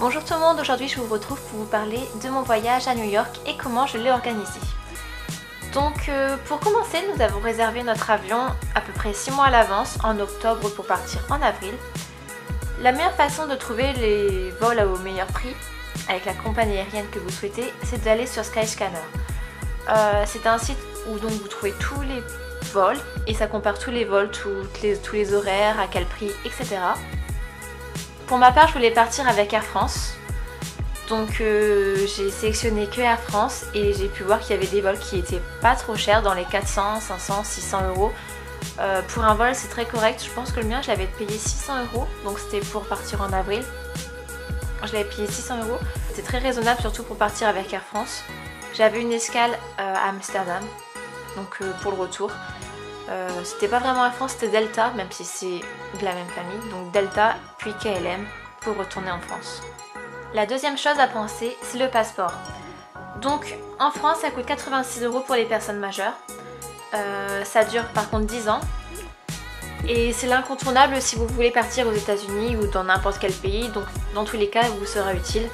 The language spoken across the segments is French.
Bonjour tout le monde, aujourd'hui je vous retrouve pour vous parler de mon voyage à New York et comment je l'ai organisé. Donc pour commencer, nous avons réservé notre avion à peu près 6 mois à l'avance, en octobre pour partir en avril. La meilleure façon de trouver les vols au meilleur prix, avec la compagnie aérienne que vous souhaitez, c'est d'aller sur Skyscanner. C'est un site où donc vous trouvez tous les vols et ça compare tous les vols, tous les horaires, à quel prix, etc. Pour ma part, je voulais partir avec Air France. Donc j'ai sélectionné que Air France et j'ai pu voir qu'il y avait des vols qui étaient pas trop chers, dans les 400, 500, 600 euros. Pour un vol c'est très correct, je pense que le mien je l'avais payé 600 euros, donc c'était pour partir en avril. Je l'avais payé 600 euros, c'est très raisonnable surtout pour partir avec Air France. J'avais une escale à Amsterdam, donc pour le retour. C'était pas vraiment Air France, c'était Delta, même si c'est de la même famille, donc Delta puis KLM pour retourner en France. La deuxième chose à penser, c'est le passeport. Donc en France, ça coûte 86 euros pour les personnes majeures. Ça dure par contre 10 ans. Et c'est l'incontournable si vous voulez partir aux États-Unis ou dans n'importe quel pays. Donc dans tous les cas, il vous sera utile.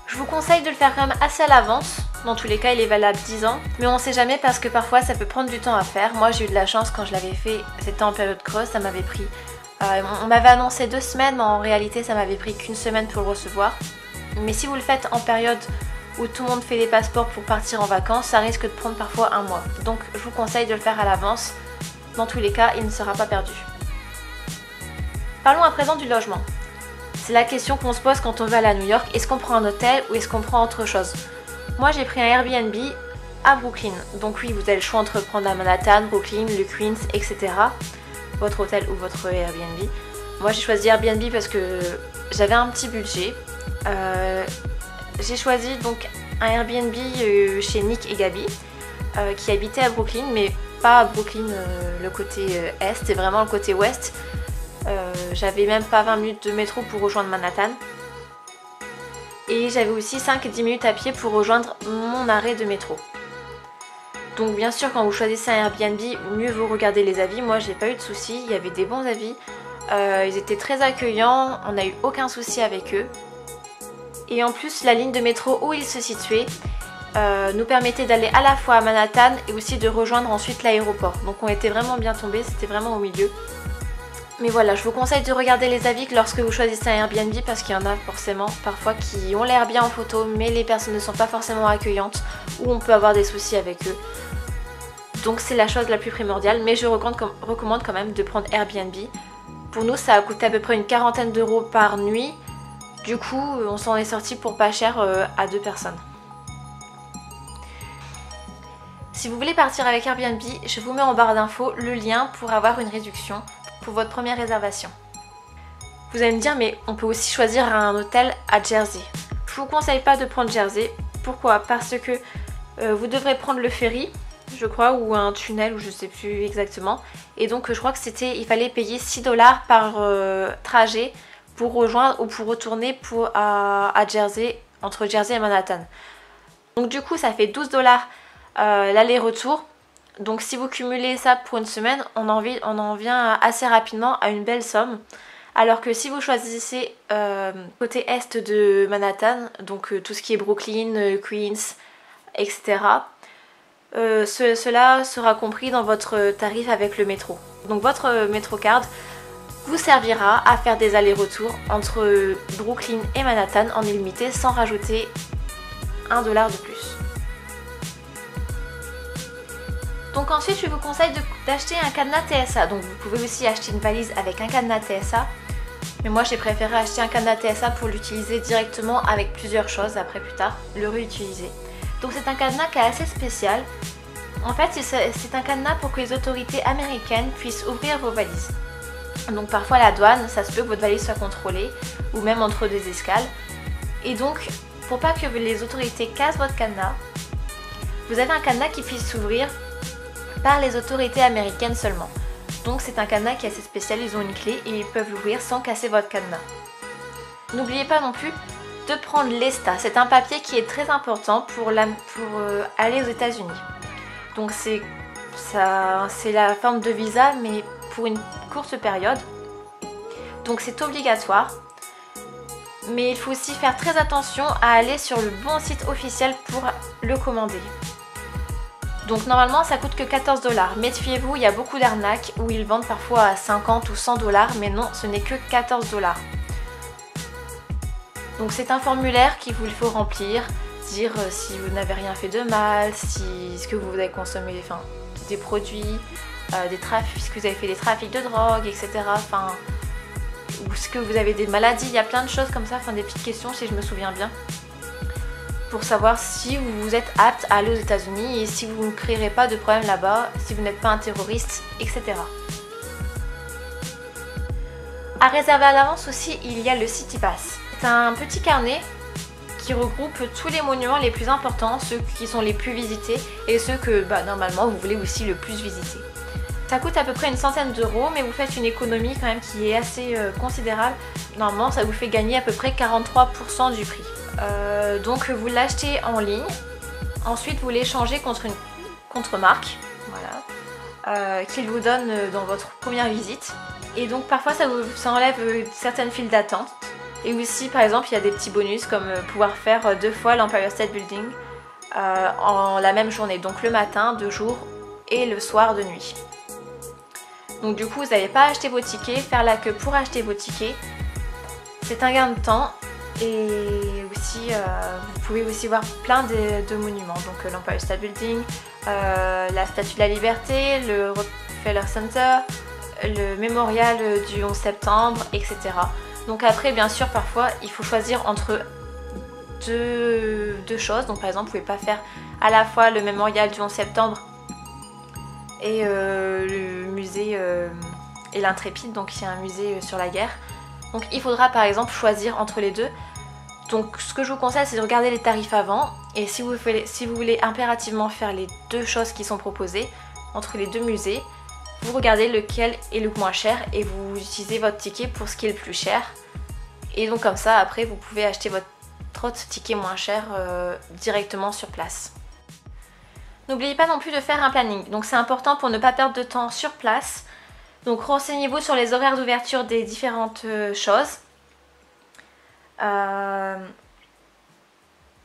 Je vous conseille de le faire quand même assez à l'avance. Dans tous les cas, il est valable 10 ans. Mais on sait jamais parce que parfois ça peut prendre du temps à faire. Moi j'ai eu de la chance quand je l'avais fait, c'était en période creuse, ça m'avait pris... on m'avait annoncé 2 semaines, mais en réalité ça m'avait pris qu'une semaine pour le recevoir. Mais si vous le faites en période où tout le monde fait les passeports pour partir en vacances, ça risque de prendre parfois un mois. Donc je vous conseille de le faire à l'avance. Dans tous les cas, il ne sera pas perdu. Parlons à présent du logement. C'est la question qu'on se pose quand on va aller à New York. Est-ce qu'on prend un hôtel ou est-ce qu'on prend autre chose? Moi j'ai pris un Airbnb à Brooklyn. Donc oui, vous avez le choix entre prendre à Manhattan, Brooklyn, le Queens, etc. Votre hôtel ou votre Airbnb. Moi j'ai choisi Airbnb parce que j'avais un petit budget. J'ai choisi donc un Airbnb chez Nick et Gabi qui habitaient à Brooklyn, mais pas à Brooklyn le côté est, c'est vraiment le côté ouest. J'avais même pas 20 minutes de métro pour rejoindre Manhattan. Et j'avais aussi 5-10 minutes à pied pour rejoindre mon arrêt de métro. Donc bien sûr quand vous choisissez un Airbnb, mieux vaut regarder les avis. Moi j'ai pas eu de soucis, il y avait des bons avis. Ils étaient très accueillants, on n'a eu aucun souci avec eux. Et en plus la ligne de métro où ils se situaient nous permettait d'aller à la fois à Manhattan et aussi de rejoindre ensuite l'aéroport. Donc on était vraiment bien tombés, c'était vraiment au milieu. Mais voilà, je vous conseille de regarder les avis lorsque vous choisissez un Airbnb parce qu'il y en a forcément parfois qui ont l'air bien en photo mais les personnes ne sont pas forcément accueillantes ou on peut avoir des soucis avec eux. Donc c'est la chose la plus primordiale, mais je recommande quand même de prendre Airbnb. Pour nous ça a coûté à peu près une quarantaine d'euros par nuit. Du coup on s'en est sorti pour pas cher à 2 personnes. Si vous voulez partir avec Airbnb, je vous mets en barre d'infos le lien pour avoir une réduction pour votre première réservation. Vous allez me dire mais on peut aussi choisir un hôtel à Jersey. Je vous conseille pas de prendre Jersey. Pourquoi? Parce que vous devrez prendre le ferry, je crois, ou un tunnel, ou je sais plus exactement. Et donc je crois que il fallait payer 6 $ par trajet pour rejoindre ou pour retourner à Jersey, entre Jersey et Manhattan. Donc du coup ça fait 12 $ l'aller-retour. Donc si vous cumulez ça pour une semaine, on en vient assez rapidement à une belle somme. Alors que si vous choisissez côté est de Manhattan, donc tout ce qui est Brooklyn, Queens, etc. Cela sera compris dans votre tarif avec le métro. Donc votre MetroCard vous servira à faire des allers-retours entre Brooklyn et Manhattan en illimité sans rajouter 1 $ de plus. Donc ensuite je vous conseille d'acheter un cadenas TSA. Donc vous pouvez aussi acheter une valise avec un cadenas TSA. Mais moi j'ai préféré acheter un cadenas TSA pour l'utiliser directement avec plusieurs choses après plus tard, le réutiliser. Donc c'est un cadenas qui est assez spécial. En fait c'est un cadenas pour que les autorités américaines puissent ouvrir vos valises. Donc parfois à la douane, ça se peut que votre valise soit contrôlée ou même entre des escales. Et donc pour pas que les autorités cassent votre cadenas, vous avez un cadenas qui puisse s'ouvrir par les autorités américaines seulement. Donc c'est un cadenas qui est assez spécial, ils ont une clé et ils peuvent l'ouvrir sans casser votre cadenas. N'oubliez pas non plus de prendre l'ESTA, c'est un papier qui est très important pour aller aux États-Unis. Donc c'est la forme de visa mais pour une courte période. Donc c'est obligatoire. Mais il faut aussi faire très attention à aller sur le bon site officiel pour le commander. Donc normalement ça coûte que 14 $, mais méfiez-vous, il y a beaucoup d'arnaques où ils vendent parfois à 50 ou 100 $, mais non, ce n'est que 14 $. Donc c'est un formulaire qu'il vous faut remplir, dire si vous n'avez rien fait de mal, si ce que vous avez consommé, enfin, des produits, si vous avez fait des trafics de drogue, etc. Enfin, ou est-ce que vous avez des maladies, il y a plein de choses comme ça, enfin des petites questions si je me souviens bien, pour savoir si vous êtes apte à aller aux États-Unis et si vous ne créerez pas de problème là-bas, si vous n'êtes pas un terroriste, etc. À réserver à l'avance aussi, il y a le City Pass. C'est un petit carnet qui regroupe tous les monuments les plus importants, ceux qui sont les plus visités et ceux que normalement vous voulez aussi le plus visiter. Ça coûte à peu près une centaine d'euros, mais vous faites une économie quand même qui est assez considérable. Normalement ça vous fait gagner à peu près 43% du prix. Donc vous l'achetez en ligne, ensuite vous l'échangez contre une contre-marque, voilà, qu'il vous donne dans votre première visite. Et donc parfois ça enlève certaines files d'attente. Et aussi par exemple il y a des petits bonus comme pouvoir faire 2 fois l'Empire State Building en la même journée, donc le matin, de jour et le soir de nuit. Donc du coup vous n'avez pas à acheter vos tickets, faire la queue pour acheter vos tickets, c'est un gain de temps. Et aussi, vous pouvez aussi voir plein de monuments, donc l'Empire State Building, la Statue de la Liberté, le Rockefeller Center, le mémorial du 11 septembre, etc. Donc après, bien sûr, parfois, il faut choisir entre deux choses. Donc par exemple, vous ne pouvez pas faire à la fois le mémorial du 11 septembre et le musée et l'Intrépide, donc il y a un musée sur la guerre. Donc il faudra par exemple choisir entre les deux. Donc ce que je vous conseille, c'est de regarder les tarifs avant, et si vous voulez impérativement faire les deux choses qui sont proposées entre les deux musées, vous regardez lequel est le moins cher et vous utilisez votre ticket pour ce qui est le plus cher. Et donc comme ça après vous pouvez acheter votre autre ticket moins cher directement sur place. N'oubliez pas non plus de faire un planning, donc c'est important pour ne pas perdre de temps sur place. Donc renseignez-vous sur les horaires d'ouverture des différentes choses.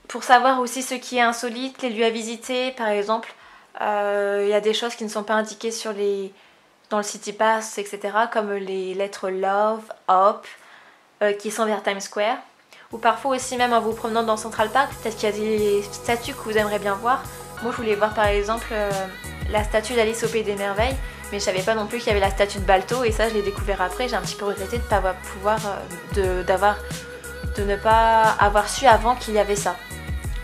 Pour savoir aussi ce qui est insolite, les lieux à visiter, par exemple, il y a des choses qui ne sont pas indiquées dans le City Pass, etc. comme les lettres Love, Hope, qui sont vers Times Square. Ou parfois aussi même en vous promenant dans Central Park, peut-être qu'il y a des statues que vous aimeriez bien voir. Moi je voulais voir par exemple la statue d'Alice au Pays des Merveilles, mais je savais pas non plus qu'il y avait la statue de Balto, et ça je l'ai découvert après. J'ai un petit peu regretté de ne pas avoir su avant qu'il y avait ça.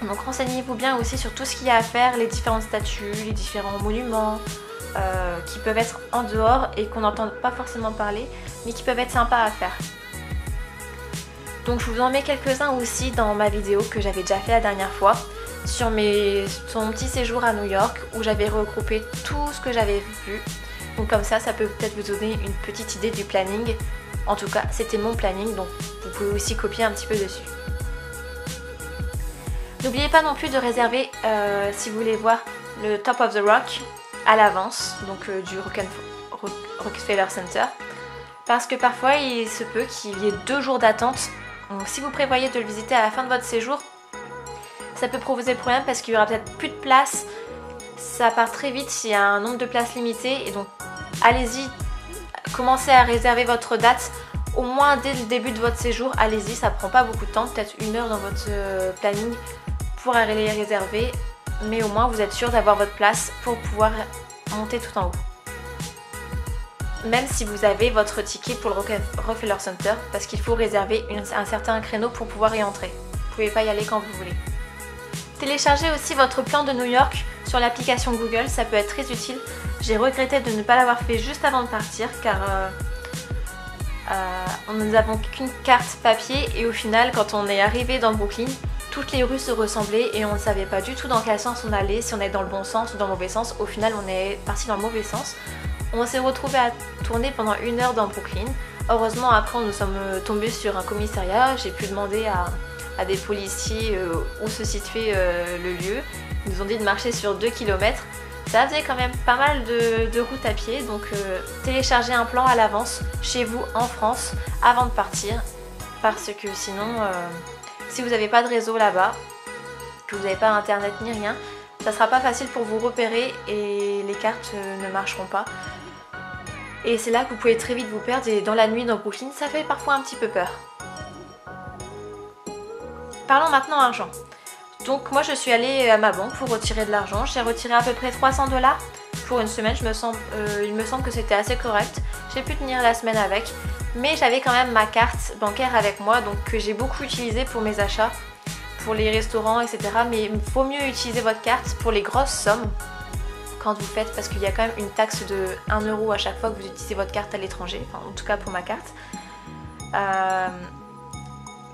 Donc renseignez-vous bien aussi sur tout ce qu'il y a à faire, les différentes statues, les différents monuments qui peuvent être en dehors et qu'on n'entend pas forcément parler, mais qui peuvent être sympas à faire. Donc je vous en mets quelques-uns aussi dans ma vidéo que j'avais déjà fait la dernière fois sur mon petit séjour à New York, où j'avais regroupé tout ce que j'avais vu. Donc comme ça peut peut-être vous donner une petite idée du planning. En tout cas, c'était mon planning, donc vous pouvez aussi copier un petit peu dessus. N'oubliez pas non plus de réserver, si vous voulez voir le Top of the Rock à l'avance, donc du Rockefeller Center, parce que parfois il se peut qu'il y ait 2 jours d'attente. Donc si vous prévoyez de le visiter à la fin de votre séjour, ça peut poser problème parce qu'il y aura peut-être plus de place. Ça part très vite s'il y a un nombre de places limité, et donc allez-y, commencez à réserver votre date au moins dès le début de votre séjour. Allez-y, ça prend pas beaucoup de temps, peut-être 1 heure dans votre planning pour aller les réserver, mais au moins vous êtes sûr d'avoir votre place pour pouvoir monter tout en haut. Même si vous avez votre ticket pour le Rockefeller Center, parce qu'il faut réserver un certain créneau pour pouvoir y entrer. Vous pouvez pas y aller quand vous voulez. Téléchargez aussi votre plan de New York sur l'application Google, ça peut être très utile. J'ai regretté de ne pas l'avoir fait juste avant de partir, car nous n'avons qu'une carte papier, et au final quand on est arrivé dans Brooklyn, toutes les rues se ressemblaient et on ne savait pas du tout dans quel sens on allait, si on est dans le bon sens ou dans le mauvais sens. Au final on est parti dans le mauvais sens. On s'est retrouvé à tourner pendant 1 heure dans Brooklyn. Heureusement après nous sommes tombés sur un commissariat, j'ai pu demander à des policiers où se situait le lieu. Ils nous ont dit de marcher sur 2 km. Ça faisait quand même pas mal de route à pied, donc téléchargez un plan à l'avance chez vous en France avant de partir. parce que sinon, si vous n'avez pas de réseau là-bas, que vous n'avez pas internet ni rien, ça sera pas facile pour vous repérer et les cartes ne marcheront pas. Et c'est là que vous pouvez très vite vous perdre, et dans la nuit dans Brooklyn, ça fait parfois un petit peu peur. Parlons maintenant argent. Donc moi je suis allée à ma banque pour retirer de l'argent. J'ai retiré à peu près 300 $ pour une semaine. Il me semble que c'était assez correct. J'ai pu tenir la semaine avec. Mais j'avais quand même ma carte bancaire avec moi, donc que j'ai beaucoup utilisée pour mes achats, pour les restaurants, etc. Mais il faut mieux utiliser votre carte pour les grosses sommes quand vous faites, parce qu'il y a quand même une taxe de 1 € à chaque fois que vous utilisez votre carte à l'étranger, enfin en tout cas pour ma carte.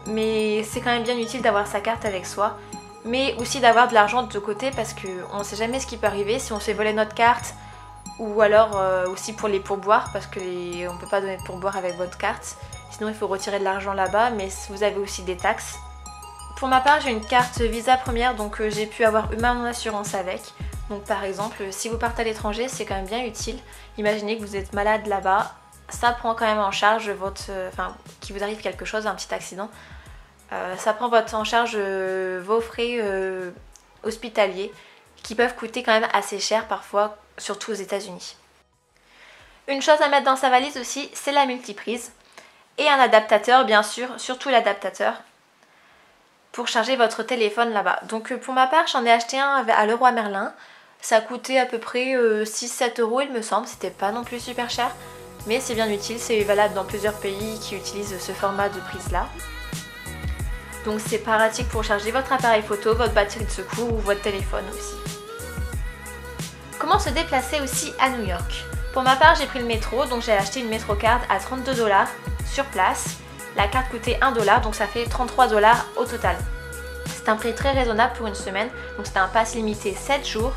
Mais c'est quand même bien utile d'avoir sa carte avec soi, mais aussi d'avoir de l'argent de côté, parce qu'on ne sait jamais ce qui peut arriver si on se fait voler notre carte, ou alors aussi pour les pourboires, parce qu'on ne peut pas donner de pourboire avec votre carte, sinon il faut retirer de l'argent là-bas, mais vous avez aussi des taxes. Pour ma part, j'ai une carte Visa première, donc j'ai pu avoir mon assurance avec. Donc par exemple, si vous partez à l'étranger, c'est quand même bien utile. Imaginez que vous êtes malade là-bas, ça prend quand même en charge qu'il vous arrive quelque chose, un petit accident. Ça prend en charge vos frais hospitaliers, qui peuvent coûter quand même assez cher parfois, surtout aux États-Unis. Une chose à mettre dans sa valise aussi, c'est la multiprise et un adaptateur, bien sûr, surtout l'adaptateur pour charger votre téléphone là-bas. Donc pour ma part, j'en ai acheté un à Leroy Merlin. Ça a coûté à peu près 6-7 € il me semble, c'était pas non plus super cher, mais c'est bien utile, c'est valable dans plusieurs pays qui utilisent ce format de prise là. Donc c'est pratique pour charger votre appareil photo, votre batterie de secours ou votre téléphone aussi. Comment se déplacer aussi à New York? Pour ma part, j'ai pris le métro, donc j'ai acheté une MetroCard à 32 $ sur place. La carte coûtait 1 $, donc ça fait 33 $ au total. C'est un prix très raisonnable pour une semaine, donc c'était un pass limité 7 jours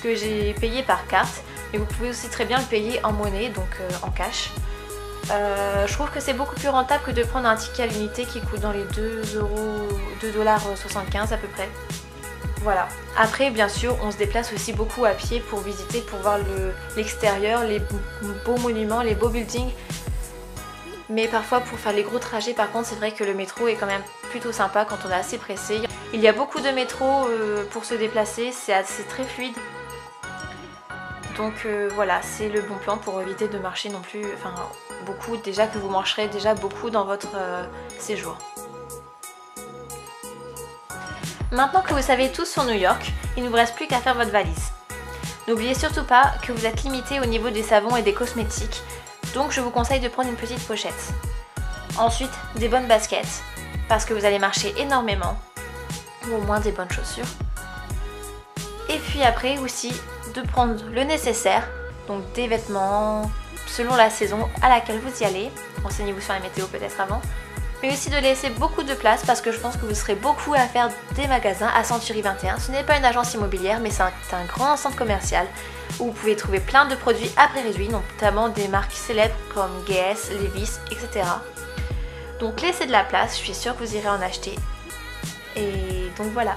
que j'ai payé par carte. Mais vous pouvez aussi très bien le payer en monnaie, donc en cash. Je trouve que c'est beaucoup plus rentable que de prendre un ticket à l'unité qui coûte dans les 2,75 € à peu près. Voilà. Après, bien sûr, on se déplace aussi beaucoup à pied pour visiter, pour voir l'extérieur, les beaux monuments, les beaux buildings. Mais parfois, pour faire les gros trajets, par contre, c'est vrai que le métro est quand même plutôt sympa quand on est assez pressé. Il y a beaucoup de métros pour se déplacer, c'est très fluide. Donc voilà, c'est le bon plan pour éviter de marcher non plus, beaucoup, déjà que vous marcherez déjà beaucoup dans votre séjour. Maintenant que vous savez tout sur New York, il ne vous reste plus qu'à faire votre valise. N'oubliez surtout pas que vous êtes limité au niveau des savons et des cosmétiques, donc je vous conseille de prendre une petite pochette. Ensuite, des bonnes baskets, parce que vous allez marcher énormément, ou au moins des bonnes chaussures. Et puis après aussi, de prendre le nécessaire, donc des vêtements selon la saison à laquelle vous y allez, renseignez-vous sur la météo peut-être avant, mais aussi de laisser beaucoup de place parce que je pense que vous serez beaucoup à faire des magasins à Century 21. Ce n'est pas une agence immobilière, mais c'est un grand centre commercial où vous pouvez trouver plein de produits à prix réduit, notamment des marques célèbres comme Guess, Levi's, etc. Donc laissez de la place, je suis sûre que vous irez en acheter. Et donc voilà.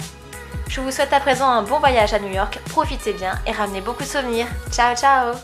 Je vous souhaite à présent un bon voyage à New York, profitez bien et ramenez beaucoup de souvenirs. Ciao ciao!